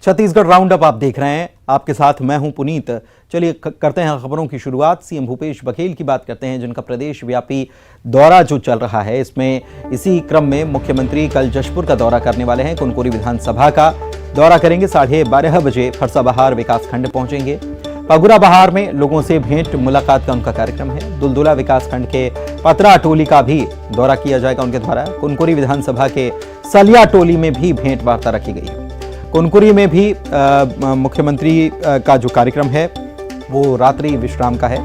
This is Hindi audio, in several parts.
छत्तीसगढ़ राउंड अप आप देख रहे हैं, आपके साथ मैं हूं पुनीत। चलिए करते हैं खबरों की शुरुआत। सीएम भूपेश बघेल की बात करते हैं, जिनका प्रदेश व्यापी दौरा जो चल रहा है, इसमें इसी क्रम में मुख्यमंत्री कल जशपुर का दौरा करने वाले हैं। कुनकुरी विधानसभा का दौरा करेंगे। 12:30 बजे फरसाबहार विकासखंड पहुंचेंगे। पगुरा बहार में लोगों से भेंट मुलाकात का उनका कार्यक्रम है। दुलदुला विकासखंड के पतरा टोली का भी दौरा किया जाएगा उनके द्वारा। कुनकुरी विधानसभा के सलिया टोली में भी भेंट वार्ता रखी गई है। कुनकुरी में भी मुख्यमंत्री का जो कार्यक्रम है वो रात्रि विश्राम का है।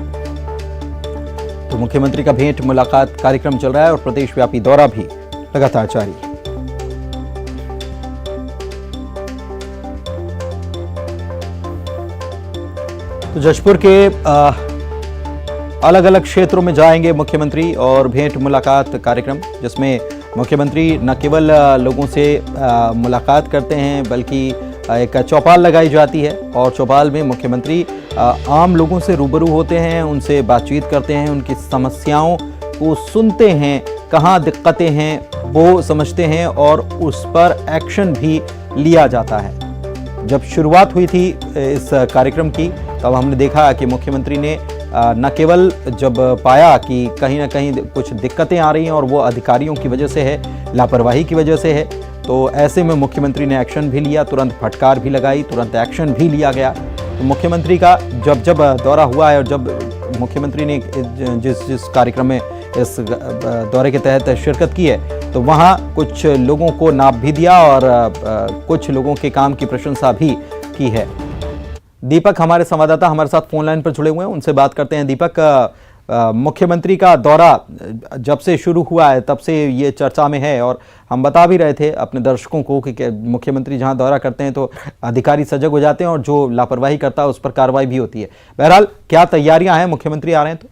तो मुख्यमंत्री का भेंट मुलाकात कार्यक्रम चल रहा है और प्रदेश व्यापी दौरा भी लगातार जारी है। तो जशपुर के अलग अलग क्षेत्रों में जाएंगे मुख्यमंत्री और भेंट मुलाकात कार्यक्रम, जिसमें मुख्यमंत्री न केवल लोगों से मुलाकात करते हैं बल्कि एक चौपाल लगाई जाती है और चौपाल में मुख्यमंत्री आम लोगों से रूबरू होते हैं, उनसे बातचीत करते हैं, उनकी समस्याओं को सुनते हैं, कहाँ दिक्कतें हैं वो समझते हैं और उस पर एक्शन भी लिया जाता है। जब शुरुआत हुई थी इस कार्यक्रम की तब हमने देखा कि मुख्यमंत्री ने न केवल जब पाया कि कहीं ना कहीं कुछ दिक्कतें आ रही हैं और वो अधिकारियों की वजह से है, लापरवाही की वजह से है, तो ऐसे में मुख्यमंत्री ने एक्शन भी लिया, तुरंत फटकार भी लगाई, तुरंत एक्शन भी लिया गया। तो मुख्यमंत्री का जब दौरा हुआ है और जब मुख्यमंत्री ने जिस कार्यक्रम में इस दौरे के तहत शिरकत की है तो वहाँ कुछ लोगों को नाप भी दिया और कुछ लोगों के काम की प्रशंसा भी की है। दीपक हमारे संवाददाता हमारे साथ फोन लाइन पर जुड़े हुए हैं, उनसे बात करते हैं। दीपक, मुख्यमंत्री का दौरा जब से शुरू हुआ है तब से ये चर्चा में है और हम बता भी रहे थे अपने दर्शकों को कि मुख्यमंत्री जहां दौरा करते हैं तो अधिकारी सजग हो जाते हैं और जो लापरवाही करता है उस पर कार्रवाई भी होती है। बहरहाल क्या तैयारियां हैं, मुख्यमंत्री आ रहे हैं तो?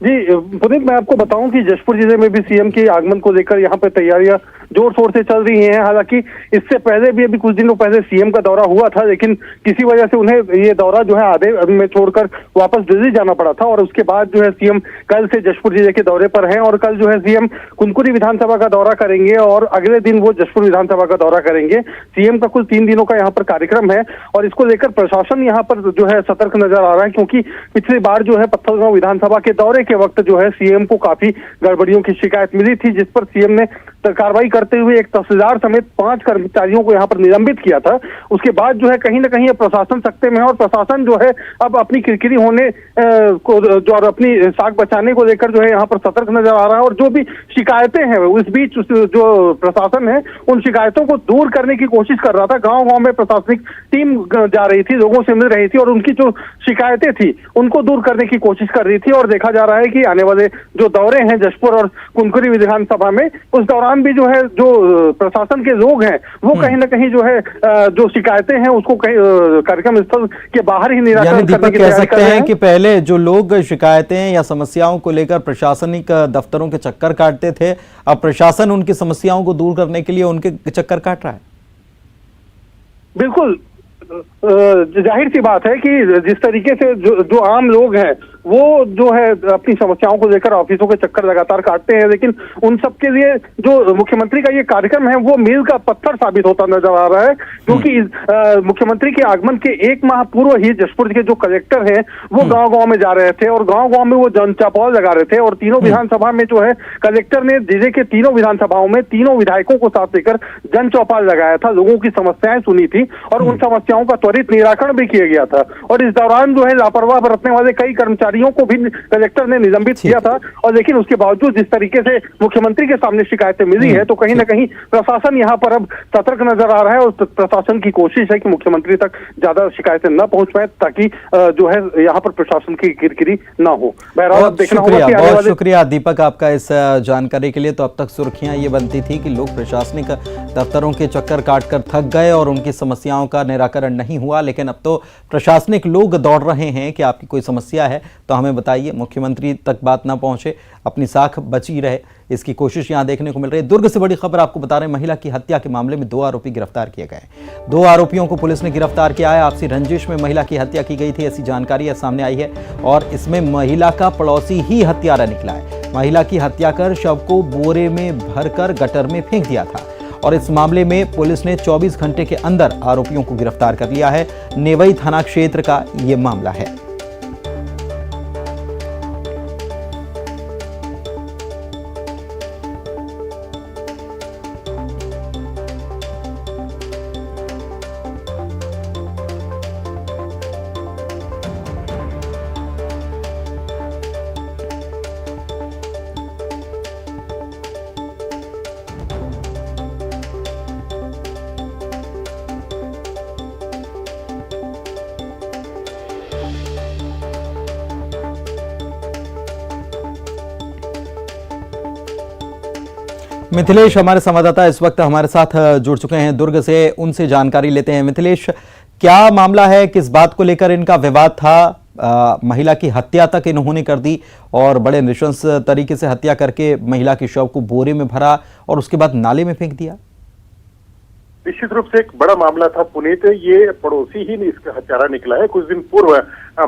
जी पुनीत, मैं आपको बताऊं कि जशपुर जिले में भी सीएम के आगमन को लेकर यहाँ पे तैयारियां जोर शोर से चल रही हैं। हालांकि इससे पहले भी अभी कुछ दिनों पहले सीएम का दौरा हुआ था, लेकिन किसी वजह से उन्हें ये दौरा जो है आधे में छोड़कर वापस दिल्ली जाना पड़ा था और उसके बाद जो है सीएम कल से जशपुर जिले के दौरे पर हैं और कल जो है सीएम कुनकुरी विधानसभा का दौरा करेंगे और अगले दिन वो जशपुर विधानसभा का दौरा करेंगे। सीएम का कुल 3 दिनों का यहाँ पर कार्यक्रम है और इसको लेकर प्रशासन यहाँ पर जो है सतर्क नजर आ रहा है, क्योंकि पिछली बार जो है पत्थलगांव विधानसभा के दौरे के वक्त जो है सीएम को काफी गड़बड़ियों की शिकायत मिली थी, जिस पर सीएम ने कार्रवाई करते हुए एक तहसीलदार समेत 5 कर्मचारियों को यहाँ पर निलंबित किया था। उसके बाद जो है कहीं ना कहीं प्रशासन सख्ते में है और प्रशासन जो है अब अपनी किरकिरी होने को जो और अपनी साख बचाने को लेकर जो है यहाँ पर सतर्क नजर आ रहा है और जो भी शिकायतें हैं उस बीच जो प्रशासन है उन शिकायतों को दूर करने की कोशिश कर रहा था। गाँव-गाँव में प्रशासनिक टीम जा रही थी, लोगों से मिल रही थी और उनकी जो शिकायतें थी उनको दूर करने की कोशिश कर रही थी और देखा जा रहा है कि आने वाले जो दौरे हैं जशपुर और कुनकुरी विधानसभा में उस दौरान भी जो है जो प्रशासन के लोग हैं वो कहीं ना कहीं जो है जो शिकायतें हैं उसको कार्यक्रम स्थल के बाहर ही निराकरण करने की तैयारी कर रहे हैं। कि पहले जो लोग शिकायतें या समस्याओं को लेकर प्रशासनिक दफ्तरों के चक्कर काटते थे, अब प्रशासन उनकी समस्याओं को दूर करने के लिए उनके चक्कर काट रहा है। बिल्कुल जाहिर सी बात है कि जिस तरीके से जो आम लोग हैं वो जो है अपनी समस्याओं को लेकर ऑफिसों के चक्कर लगातार काटते हैं, लेकिन उन सब के लिए जो मुख्यमंत्री का ये कार्यक्रम है वो मील का पत्थर साबित होता नजर आ रहा है, क्योंकि मुख्यमंत्री के आगमन के 1 माह पूर्व ही जशपुर के जो कलेक्टर हैं वो गांव-गांव में जा रहे थे और गांव-गांव में वो जन चौपाल लगा रहे थे और तीनों विधानसभा में जो है कलेक्टर ने जिले के तीनों विधानसभाओं में तीनों विधायकों को साथ लेकर जन चौपाल लगाया था, लोगों की समस्याएं सुनी थी और उन समस्याओं का त्वरित निराकरण भी किया गया था। और इस दौरान जो है लापरवाह बरतने वाले कई कर्मचारियों को भी कलेक्टर ने निलंबित किया था और लेकिन उसके बावजूद जिस तरीके से मुख्यमंत्री के सामने शिकायतें मिली है तो कहीं ना कहीं प्रशासन यहाँ पर अब सतर्क नजर आ रहा है और प्रशासन की कोशिश है कि मुख्यमंत्री तक ज्यादा शिकायतें न पहुंच पाए ताकि जो है यहाँ पर प्रशासन की किरकिरी ना हो। बहरहाल देखना होगा कि बहुत शुक्रिया दीपक आपका इस जानकारी के लिए। तो अब तक सुर्खियां ये बनती थी कि लोग प्रशासनिक दफ्तरों के चक्कर काटकर थक गए और उनकी समस्याओं का निराकरण नहीं हुआ, लेकिन अब तो प्रशासनिक लोग दौड़ रहे हैं कि आपकी कोई समस्या है तो हमें बताइए, मुख्यमंत्री तक बात ना पहुंचे, अपनी साख बची रहे, इसकी कोशिश यहां देखने को मिल रही है। दुर्ग से बड़ी खबर आपको बता रहे हैं, महिला की हत्या के मामले में 2 आरोपी गिरफ्तार किए गए। 2 आरोपियों को पुलिस ने गिरफ्तार किया है। आपसी रंजिश में महिला की हत्या की गई थी, ऐसी जानकारी सामने आई है और इसमें महिला का पड़ोसी ही हत्यारा निकला है। महिला की हत्या कर शव को बोरे में भरकर गटर में फेंक दिया था और इस मामले में पुलिस ने 24 घंटे के अंदर आरोपियों को गिरफ्तार कर लिया है। नेवई थाना क्षेत्र का ये मामला है। मिथिलेश हमारे संवाददाता इस वक्त हमारे साथ जुड़ चुके हैं दुर्ग से, उनसे जानकारी लेते हैं। मिथिलेश, क्या मामला है, किस बात को लेकर इनका विवाद था? महिला की हत्या तक इन्होंने कर दी और बड़े नृशंस तरीके से हत्या करके महिला के शव को बोरे में भरा और उसके बाद नाले में फेंक दिया। निश्चित रूप से एक बड़ा मामला था पुनीत। ये पड़ोसी ही इसका हत्यारा निकला है। कुछ दिन पूर्व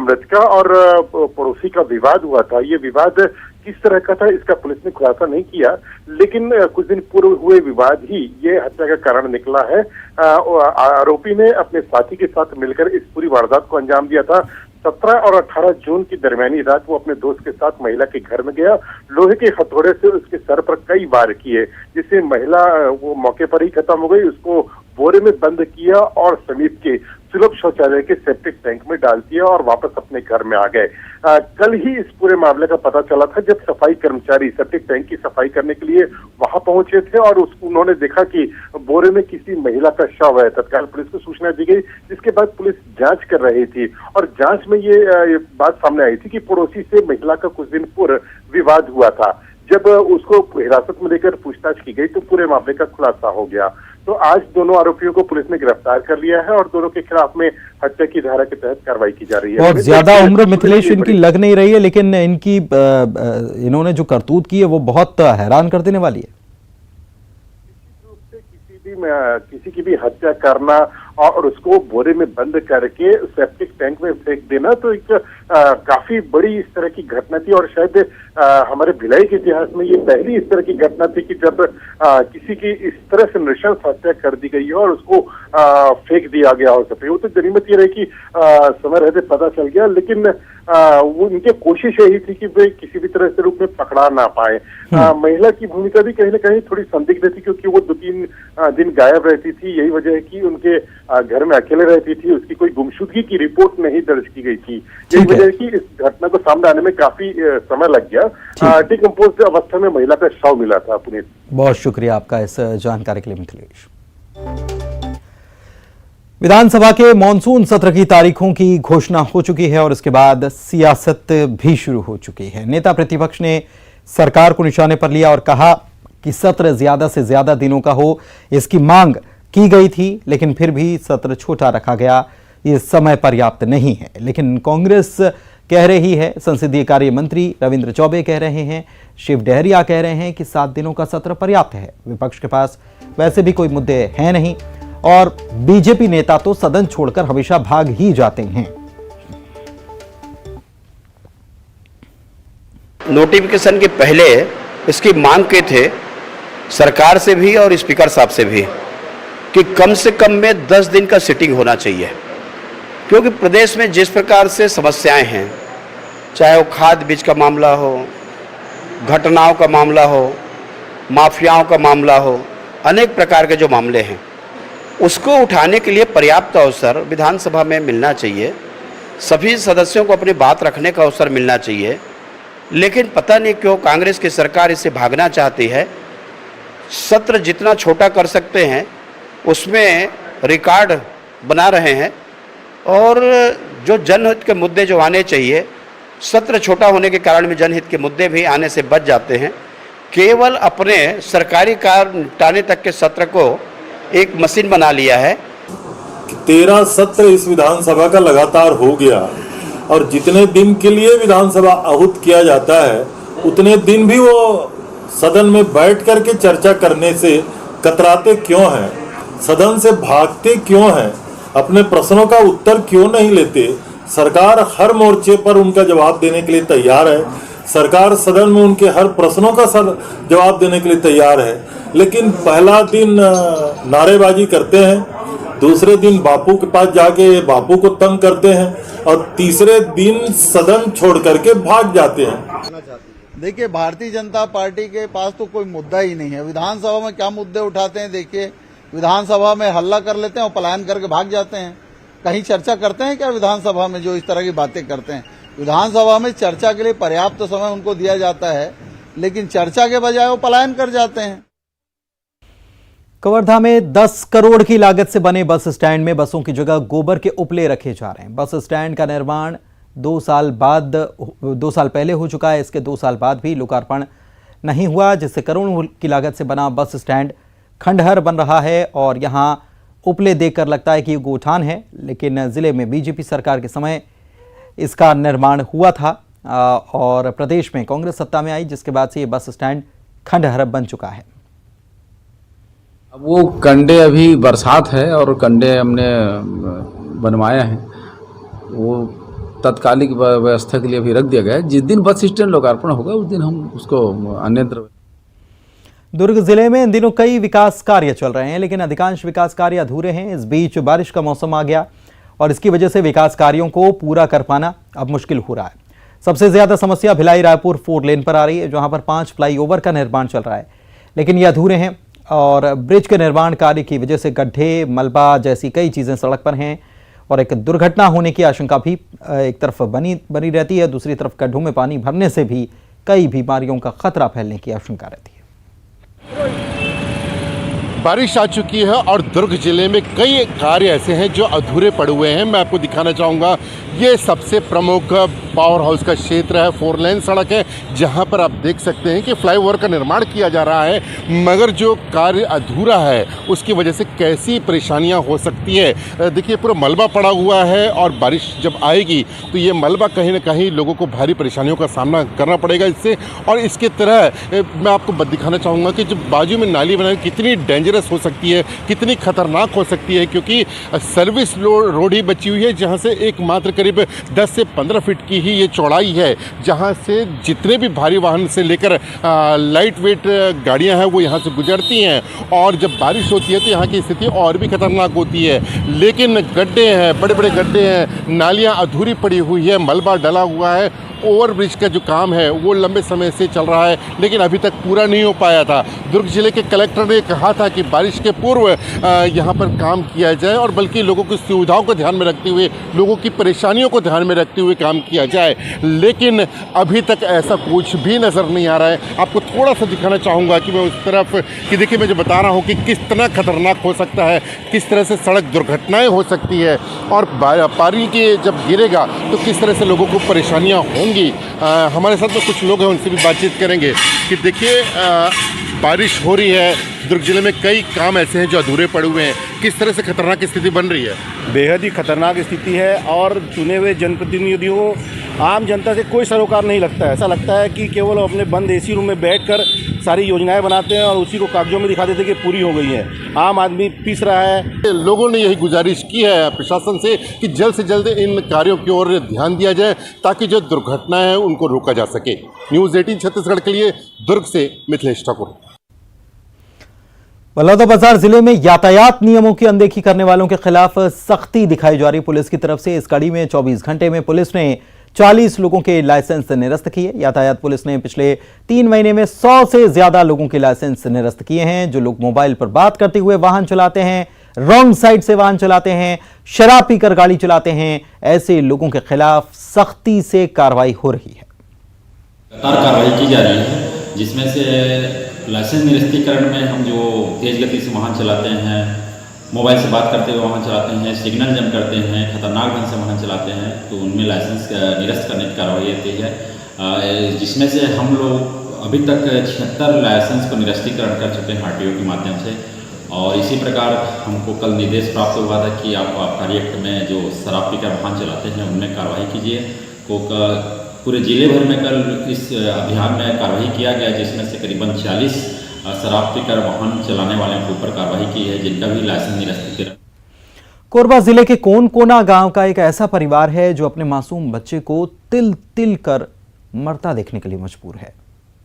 मृतका और पड़ोसी का विवाद हुआ था। ये विवाद किस तरह का था इसका पुलिस ने खुलासा नहीं किया, लेकिन कुछ दिन पूर्व हुए विवाद ही ये हत्या का कारण निकला है। आरोपी ने अपने साथी के साथ मिलकर इस पूरी वारदात को अंजाम दिया था। 17 और 18 जून की दरमियानी रात वो अपने दोस्त के साथ महिला के घर में गया, लोहे के हथौड़े से उसके सर पर कई वार किए, जिससे महिला वो मौके पर ही खत्म हो गई। उसको बोरे में बंद किया और समीप के सुलभ शौचालय के सेप्टिक टैंक में डाल दिया और वापस अपने घर में आ गए। कल ही इस पूरे मामले का पता चला था जब सफाई कर्मचारी सेप्टिक टैंक की सफाई करने के लिए वहां पहुंचे थे और उन्होंने देखा कि बोरे में किसी महिला का शव है। तत्काल पुलिस को सूचना दी गई, जिसके बाद पुलिस जांच कर रही थी और जांच में ये बात सामने आई थी कि पड़ोसी से महिला का कुछ दिन पूर्व विवाद हुआ था। जब उसको हिरासत में लेकर पूछताछ की गई तो पूरे मामले का खुलासा हो गया। तो आज दोनों आरोपियों को पुलिस ने गिरफ्तार कर लिया है और दोनों के खिलाफ में हत्या की धारा के तहत कार्रवाई की जा रही है। बहुत ज्यादा उम्र मिथिलेश इनकी लग नहीं रही है, लेकिन इनकी इन्होंने जो करतूत की है वो बहुत हैरान कर देने वाली है। किसी की भी हत्या करना और उसको बोरे में बंद करके सेप्टिक टैंक में फेंक देना तो एक काफी बड़ी इस तरह की घटना थी और शायद हमारे भिलाई के इतिहास में ये पहली इस तरह की घटना थी कि जब किसी की इस तरह से नृशंस हत्या कर दी गई हो और उसको फेंक दिया गया हो सके। वो तो गनीमत ये रही कि समय रहते पता चल गया, लेकिन वो उनकी कोशिश यही थी कि वे किसी भी तरह से रूप में पकड़ा ना पाए। महिला की भूमिका भी कहीं ना कहीं थोड़ी संदिग्ध थी, क्योंकि वो 2-3 दिन गायब रहती थी। यही वजह है कि उनके घर में अकेले रहती थी, उसकी कोई गुमशुदगी की रिपोर्ट नहीं दर्ज की गई थी। यही वजह है कि इस घटना को सामने आने में काफी समय लग गया। डिकम्पोज अवस्था में महिला का शव मिला था। पुनीत, बहुत शुक्रिया आपका इस जानकारी के लिए मिथिलेश। विधानसभा के मॉनसून सत्र की तारीखों की घोषणा हो चुकी है और इसके बाद सियासत भी शुरू हो चुकी है। नेता प्रतिपक्ष ने सरकार को निशाने पर लिया और कहा कि सत्र ज्यादा से ज्यादा दिनों का हो, इसकी मांग की गई थी, लेकिन फिर भी सत्र छोटा रखा गया। ये समय पर्याप्त नहीं है। लेकिन कांग्रेस कह रही है, संसदीय कार्य मंत्री रविंद्र चौबे कह रहे हैं, शिव डहरिया कह रहे हैं कि 7 दिनों का सत्र पर्याप्त है। विपक्ष के पास वैसे भी कोई मुद्दे हैं नहीं और बीजेपी नेता तो सदन छोड़कर हमेशा भाग ही जाते हैं। नोटिफिकेशन के पहले इसकी मांग के थे सरकार से भी और स्पीकर साहब से भी कि कम से कम में 10 दिन का सिटिंग होना चाहिए, क्योंकि प्रदेश में जिस प्रकार से समस्याएं हैं, चाहे वो खाद बीज का मामला हो, घटनाओं का मामला हो, माफियाओं का मामला हो, अनेक प्रकार के जो मामले हैं, उसको उठाने के लिए पर्याप्त अवसर विधानसभा में मिलना चाहिए। सभी सदस्यों को अपनी बात रखने का अवसर मिलना चाहिए। लेकिन पता नहीं क्यों कांग्रेस की सरकार इससे भागना चाहती है। सत्र जितना छोटा कर सकते हैं उसमें रिकॉर्ड बना रहे हैं और जो जनहित के मुद्दे जो आने चाहिए, सत्र छोटा होने के कारण में जनहित के मुद्दे भी आने से बच जाते हैं। केवल अपने सरकारी कार्य निपटाने तक के सत्र को एक मशीन बना लिया है। 13 सत्र इस विधानसभा का लगातार हो गया और जितने दिन के लिए विधानसभा आहूत किया जाता है उतने दिन भी वो सदन में बैठ करके चर्चा करने से कतराते क्यों हैं, सदन से भागते क्यों हैं, अपने प्रश्नों का उत्तर क्यों नहीं लेते। सरकार हर मोर्चे पर उनका जवाब देने के लिए तैयार है। सरकार सदन में उनके हर प्रश्नों का जवाब देने के लिए तैयार है, लेकिन पहला दिन नारेबाजी करते हैं, दूसरे दिन बापू के पास जाके बापू को तंग करते हैं और तीसरे दिन सदन छोड़ करके भाग जाते हैं। देखिए, भारतीय जनता पार्टी के पास तो कोई मुद्दा ही नहीं है। विधानसभा में क्या मुद्दे उठाते हैं, देखिए, विधानसभा में हल्ला कर लेते हैं और पलायन करके भाग जाते हैं। कहीं चर्चा करते हैं क्या विधानसभा में? जो इस तरह की बातें करते हैं, विधानसभा में चर्चा के लिए पर्याप्त समय उनको दिया जाता है, लेकिन चर्चा के बजाय वो पलायन कर जाते हैं। कवर्धा में 10 करोड़ की लागत से बने बस स्टैंड में बसों की जगह गोबर के उपले रखे जा रहे हैं। बस स्टैंड का निर्माण 2 साल पहले हो चुका है। इसके 2 साल बाद भी लोकार्पण नहीं हुआ, जिससे करोड़ों की लागत से बना बस स्टैंड खंडहर बन रहा है और यहां उपले देखकर लगता है कि ये गोठान है, लेकिन जिले में बीजेपी सरकार के समय इसका निर्माण हुआ था और प्रदेश में कांग्रेस सत्ता में आई, जिसके बाद से ये बस स्टैंड खंडहर बन चुका है। अब वो कंडे, अभी बरसात है और कंडे हमने बनवाया है, वो तत्कालिक व्यवस्था के लिए अभी रख दिया गया है। जिस दिन बस स्टैंड लोकार्पण होगा उस दिन हम उसको अन्यत्र। दुर्ग जिले में इन दिनों कई विकास कार्य चल रहे हैं, लेकिन अधिकांश विकास कार्य अधूरे हैं। इस बीच बारिश का मौसम आ गया और इसकी वजह से विकास कार्यों को पूरा कर पाना अब मुश्किल हो रहा है। सबसे ज्यादा समस्या भिलाई रायपुर 4 लेन पर आ रही है, जहां पर 5 फ्लाईओवर का निर्माण चल रहा है, लेकिन ये अधूरे हैं और ब्रिज के निर्माण कार्य की वजह से गड्ढे, मलबा जैसी कई चीजें सड़क पर हैं और एक दुर्घटना होने की आशंका भी एक तरफ बनी रहती है, दूसरी तरफ गड्ढों में पानी भरने से भी कई बीमारियों का खतरा फैलने की आशंका रहती है। बारिश आ चुकी है और दुर्ग जिले में कई कार्य ऐसे हैं जो अधूरे पड़े हुए हैं। मैं आपको दिखाना चाहूँगा, ये सबसे प्रमुख पावर हाउस का क्षेत्र है, 4 लेन सड़क है, जहाँ पर आप देख सकते हैं कि फ्लाईओवर का निर्माण किया जा रहा है, मगर जो कार्य अधूरा है उसकी वजह से कैसी परेशानियाँ हो सकती है। देखिए, पूरा मलबा पड़ा हुआ है और बारिश जब आएगी तो ये मलबा कहीं ना कहीं लोगों को भारी परेशानियों का सामना करना पड़ेगा इससे। और इसके तरह मैं आपको दिखाना चाहूँगा कि जब बाजू में नाली बनाई कितनी डेंजरस हो सकती है, कितनी खतरनाक हो सकती है, क्योंकि सर्विस रोड ही बची हुई है, जहाँ से एकमात्र करीब 10 से 15 फीट की ही ये चौड़ाई है, जहाँ से जितने भी भारी वाहन से लेकर लाइट वेट गाड़ियाँ हैं वो यहाँ से गुजरती हैं। और जब बारिश होती है तो यहाँ की स्थिति और भी खतरनाक होती है। लेकिन गड्ढे हैं, बड़े बड़े गड्ढे हैं, नालियाँ अधूरी पड़ी हुई है, मलबा डला हुआ है। ओवरब्रिज का जो काम है वो लंबे समय से चल रहा है, लेकिन अभी तक पूरा नहीं हो पाया था। दुर्ग जिले के कलेक्टर ने कहा था कि बारिश के पूर्व यहाँ पर काम किया जाए और बल्कि लोगों की सुविधाओं को ध्यान में रखते हुए, लोगों की परेशानियों को ध्यान में रखते हुए काम किया जाए, लेकिन अभी तक ऐसा कुछ भी नज़र नहीं आ रहा है। आपको थोड़ा सा दिखाना चाहूँगा कि मैं उस तरफ कि देखिए, मैं जो बता रहा हूँ कि किस तरह खतरनाक हो सकता है, किस तरह से सड़क दुर्घटनाएँ हो सकती है और पानी के जब गिरेगा तो किस तरह से लोगों को परेशानियाँ होंगी। हमारे साथ में कुछ लोग हैं, उनसे भी बातचीत करेंगे कि देखिए, बारिश हो रही है, दुर्ग जिले में कई काम ऐसे हैं जो अधूरे पड़े हुए हैं, किस तरह से खतरनाक स्थिति बन रही है? बेहद ही खतरनाक स्थिति है और चुने हुए जनप्रतिनिधियों को आम जनता से कोई सरोकार नहीं लगता है। ऐसा लगता है कि केवल अपने बंद एसी रूम में बैठकर सारी योजनाएं बनाते हैं और उसी को कागजों में दिखा देते हैं कि पूरी हो गई हैं। आम आदमी पीस रहा है। लोगों ने यही गुजारिश की है प्रशासन से कि जल्द से जल्द इन कार्यों की ओर ध्यान दिया जाए ताकि जो दुर्घटनाएं हैं उनको रोका जा सके। न्यूज़ 18 छत्तीसगढ़ के लिए दुर्ग से मिथिलेश ठाकुर। बलौदाबाजार जिले में यातायात नियमों की अनदेखी करने वालों के खिलाफ सख्ती दिखाई जा रही पुलिस की तरफ से। इस कड़ी में 24 घंटे में पुलिस ने 40 लोगों के लाइसेंस निरस्त किए। यातायात पुलिस ने पिछले 3 महीने में 100 से ज्यादा लोगों के लाइसेंस निरस्त किए हैं। जो लोग मोबाइल पर बात करते हुए वाहन चलाते हैं, रॉन्ग साइड से वाहन चलाते हैं, शराब पीकर गाड़ी चलाते हैं, ऐसे लोगों के खिलाफ सख्ती से कार्रवाई हो रही है। कार्रवाई की जा रही है, जिसमें से लाइसेंस निरस्तीकरण में हम जो तेज गति से वाहन चलाते हैं, मोबाइल से बात करते हुए वाहन चलाते हैं, सिग्नल जम करते हैं, खतरनाक ढंग से वाहन चलाते हैं, तो उनमें लाइसेंस निरस्त करने की कार्रवाई होती है। जिसमें से हम लोग अभी तक 76 लाइसेंस को निरस्तीकरण कर चुके हैं आरटीओ के माध्यम से। और इसी प्रकार हमको कल निर्देश प्राप्त हुआ था कि आप आबकारी एक्ट में जो शराब पीकर वाहन चलाते हैं उनमें कार्रवाई कीजिए। पूरे जिले भर में कल इस अभियान में कार्रवाई किया गया, जिसमें से करीबन 40 शराब पीकर वाहन चलाने वालों के ऊपर कार्रवाई की है, जिनका भी लाइसेंस निरस्तीकरण। कोरबा जिले के कोनकोना गांव का एक ऐसा परिवार है जो अपने मासूम बच्चे को तिल तिल कर मरता देखने के लिए मजबूर है।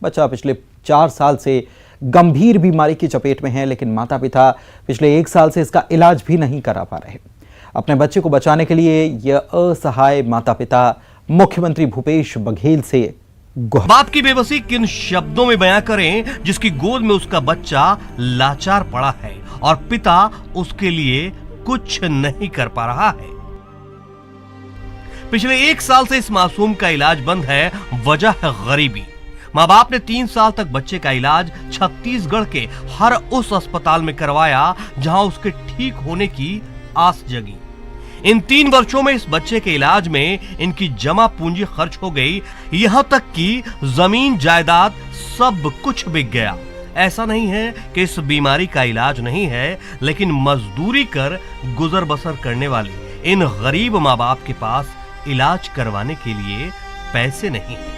बच्चा पिछले 4 साल से गंभीर बीमारी की चपेट में है, लेकिन माता पिता पिछले 1 साल से इसका इलाज भी नहीं करा पा रहे। अपने बच्चे को बचाने के लिए यह असहाय माता पिता मुख्यमंत्री भूपेश बघेल से बाप की बेबसी किन शब्दों में बयां करें जिसकी गोद में उसका बच्चा लाचार पड़ा है और पिता उसके लिए कुछ नहीं कर पा रहा है। पिछले 1 साल से इस मासूम का इलाज बंद है, वजह है गरीबी। माँ बाप ने 3 साल तक बच्चे का इलाज छत्तीसगढ़ के हर उस अस्पताल में करवाया जहां उसके ठीक होने की आस जगी। इन 3 वर्षों में इस बच्चे के इलाज में इनकी जमा पूंजी खर्च हो गई, यहां तक कि जमीन जायदाद सब कुछ बिक गया। ऐसा नहीं है कि इस बीमारी का इलाज नहीं है, लेकिन मजदूरी कर गुजर बसर करने वाले इन गरीब माँ बाप के पास इलाज करवाने के लिए पैसे नहीं है।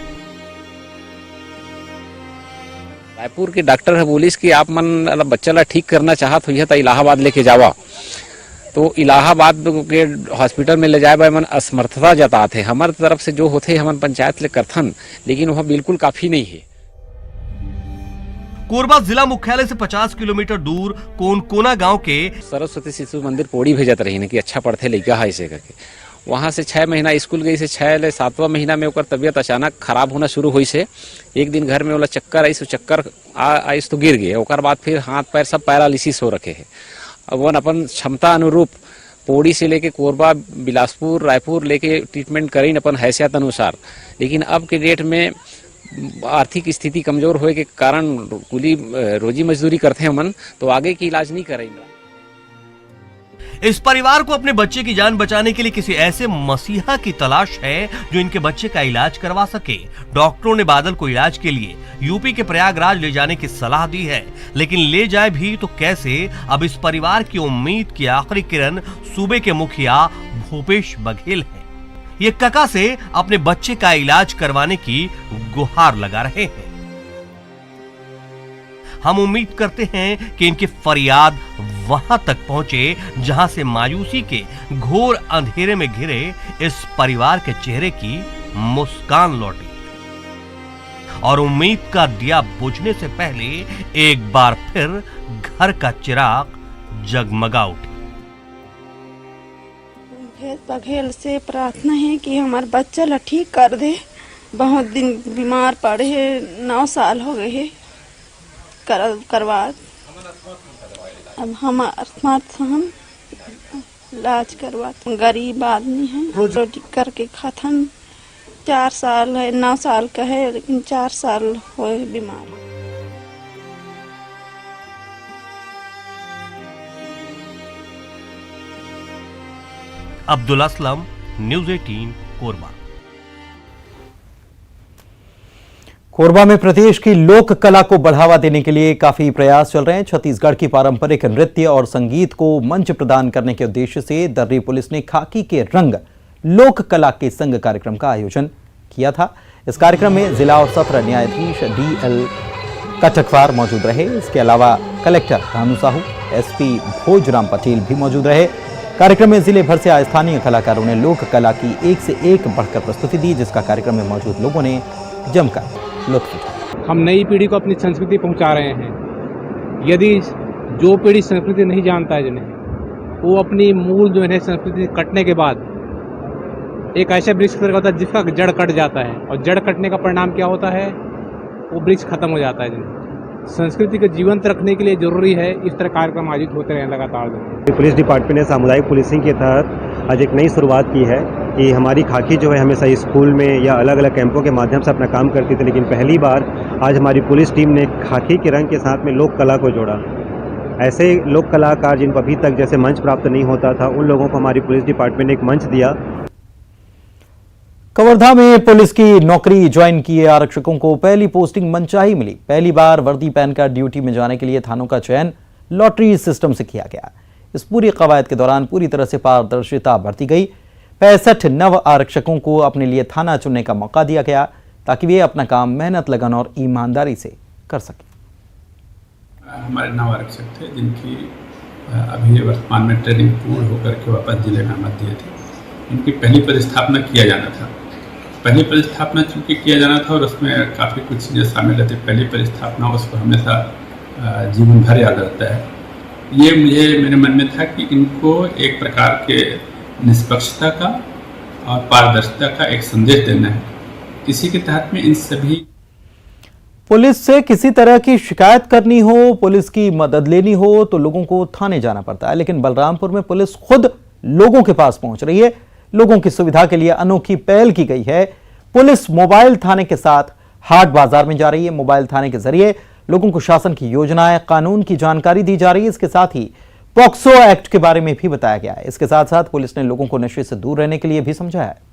रायपुर के डॉक्टर है बोलिस कि आप मन बच्चा ला ठीक करना चाहत हो तो इलाहाबाद लेके जावा, तो इलाहाबाद के हॉस्पिटल में ले जाए भाई मन असमर्थता जताते हैं। हमारे तरफ से जो होते हमन पंचायत ले करथन, लेकिन वह बिल्कुल काफी नहीं है। कोरबा जिला मुख्यालय से 50 किलोमीटर दूर कोनकोना गांव के सरस्वती शिशु मंदिर पोड़ी भेजत रही कि अच्छा पढ़ते लड़का है ऐसे करके। वहां से 6 महीना स्कूल गई से 6 ले 7वां महीना में ओकर तबियत अचानक खराब होना शुरू हुई से। एक दिन घर में वाला चक्कर आई, चक्कर आइस तो गिर गए। ओकर बाद फिर हाथ पैर सब पैरालिसिस हो रखे है। अब वन अपन क्षमता अनुरूप पौड़ी से लेके कोरबा, बिलासपुर, रायपुर लेके ट्रीटमेंट करें अपन हैसियत अनुसार, लेकिन अब के डेट में आर्थिक स्थिति कमजोर होए के कारण कुली रोजी मजदूरी करते हैं मन, तो आगे की इलाज नहीं करेंगे। इस परिवार को अपने बच्चे की जान बचाने के लिए किसी ऐसे मसीहा की तलाश है जो इनके बच्चे का इलाज करवा सके। डॉक्टरों ने बादल को इलाज के लिए यूपी के प्रयागराज ले जाने की सलाह दी है, लेकिन ले जाए भी तो कैसे। अब इस परिवार की उम्मीद की आखिरी किरण सूबे के मुखिया भूपेश बघेल है। ये कका से अपने बच्चे का इलाज करवाने की गुहार लगा रहे हैं। हम उम्मीद करते हैं कि इनकी फरियाद वहां तक पहुंचे जहां से मायूसी के घोर अंधेरे में घिरे इस परिवार के चेहरे की मुस्कान लौटी और उम्मीद का दिया बुझने से पहले एक बार फिर घर का चिराग जगमगा उठी। बघेल से प्रार्थना है कि हमारे बच्चा ला ठीक कर दे। बहुत दिन बीमार पड़े हैं, 9 साल हो गए हैं करवा। अब हम इलाज करवा, गरीब आदमी हैं, रोटी करके खाथन। 4 साल है, 9 साल का है, लेकिन 4 साल हुए बीमार। अब्दुल असलम, न्यूज़ 18, कोरबा। कोरबा में प्रदेश की लोक कला को बढ़ावा देने के लिए काफी प्रयास चल रहे हैं। छत्तीसगढ़ की पारंपरिक नृत्य और संगीत को मंच प्रदान करने के उद्देश्य से दर्री पुलिस ने खाकी के रंग लोक कला के संग कार्यक्रम का आयोजन किया था। इस कार्यक्रम में जिला और सत्र न्यायाधीश DL कटकवार मौजूद रहे। इसके अलावा कलेक्टर रानू साहू, SP भोजराम पटेल भी मौजूद रहे। कार्यक्रम में जिले भर से आए स्थानीय कलाकारों ने लोक कला की एक से एक बढ़कर प्रस्तुति दी, जिसका कार्यक्रम में मौजूद लोगों ने जमकर लुत्फ उठाया। हम नई पीढ़ी को अपनी संस्कृति पहुंचा रहे हैं। यदि जो पीढ़ी संस्कृति नहीं जानता है, जिन्हें वो अपनी मूल जो है संस्कृति कटने के बाद एक ऐसा वृक्ष होता है जिसका जड़ कट जाता है, और जड़ कटने का परिणाम क्या होता है, वो वृक्ष खत्म हो जाता है। संस्कृति को जीवंत रखने के लिए जरूरी है इस तरह कार्यक्रम आयोजित होते रहे लगातार। पुलिस डिपार्टमेंट ने सामुदायिक पुलिसिंग के तहत आज एक नई शुरुआत की है कि हमारी खाकी जो है हमेशा स्कूल में या अलग अलग कैंपों के माध्यम से अपना काम करती थी, लेकिन पहली बार आज हमारी पुलिस टीम ने खाकी के रंग के साथ में लोक कला को जोड़ा। ऐसे लोक कलाकार जिनको अभी तक जैसे मंच प्राप्त नहीं होता था, उन लोगों को हमारी पुलिस डिपार्टमेंट ने एक मंच दिया। कवर्धा में पुलिस की नौकरी ज्वाइन किए आरक्षकों को पहली पोस्टिंग मनचाही मिली। पहली बार वर्दी पहनकर ड्यूटी में जाने के लिए थानों का चयन लॉटरी सिस्टम से किया गया। इस पूरी कवायद के दौरान पूरी तरह से पारदर्शिता बरती गई। 65 नव आरक्षकों को अपने लिए थाना चुनने का मौका दिया गया ताकि वे अपना काम मेहनत, लगन और ईमानदारी से कर सकें। हमारे 9 आरक्षक थे जिनकी अभी वर्तमान में ट्रेनिंग पूर्ण होकर के वापस जिले में आमद दिए थे। इनकी पहली पदस्थापना किया जाना था, पहली परिस्थापना चूँकि किया जाना था और उसमें काफ़ी कुछ चीज़ें शामिल रहती। पहली परिस्थापना उसको हमेशा जीवन भर याद रहता है। ये मेरे मन में था कि इनको एक प्रकार के निष्पक्षता का और पारदर्शिता का एक संदेश देना है। इसी के तहत में इन सभी पुलिस से किसी तरह की शिकायत करनी हो, पुलिस की मदद लेनी हो तो लोगों को थाने जाना पड़ता है, लेकिन बलरामपुर में पुलिस खुद लोगों के पास पहुंच रही है। लोगों की सुविधा के लिए अनोखी पहल की गई है। पुलिस मोबाइल थाने के साथ हाट बाजार में जा रही है। मोबाइल थाने के जरिए लोगों को शासन की योजनाएं, कानून की जानकारी दी जा रही है। इसके साथ ही पॉक्सो एक्ट के बारे में भी बताया गया है। इसके साथ साथ पुलिस ने लोगों को नशे से दूर रहने के लिए भी समझाया है।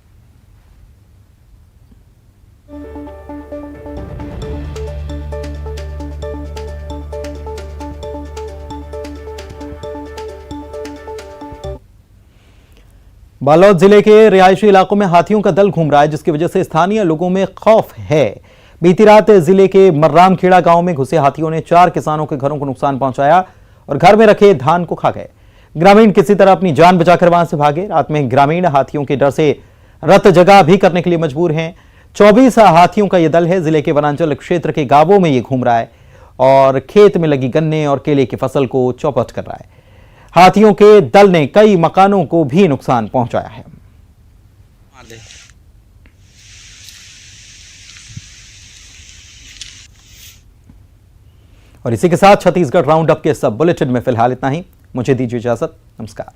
बालोद जिले के रिहायशी इलाकों में हाथियों का दल घूम रहा है, जिसकी वजह से स्थानीय लोगों में खौफ है। बीती रात जिले के मर्रामखेड़ा गांव में घुसे हाथियों ने 4 किसानों के घरों को नुकसान पहुंचाया और घर में रखे धान को खा गए। ग्रामीण किसी तरह अपनी जान बचाकर वहां से भागे। रात में ग्रामीण हाथियों के डर से रत जगह भी करने के लिए मजबूर हैं। 24 हाथियों का यह दल है। जिले के वनांचल क्षेत्र के गांवों में ये घूम रहा है और खेत में लगी गन्ने और केले की फसल को चौपट कर रहा है। हाथियों के दल ने कई मकानों को भी नुकसान पहुंचाया है। और इसी के साथ छत्तीसगढ़ राउंड अप के सब बुलेटिन में फिलहाल इतना ही। मुझे दीजिए इजाजत। नमस्कार।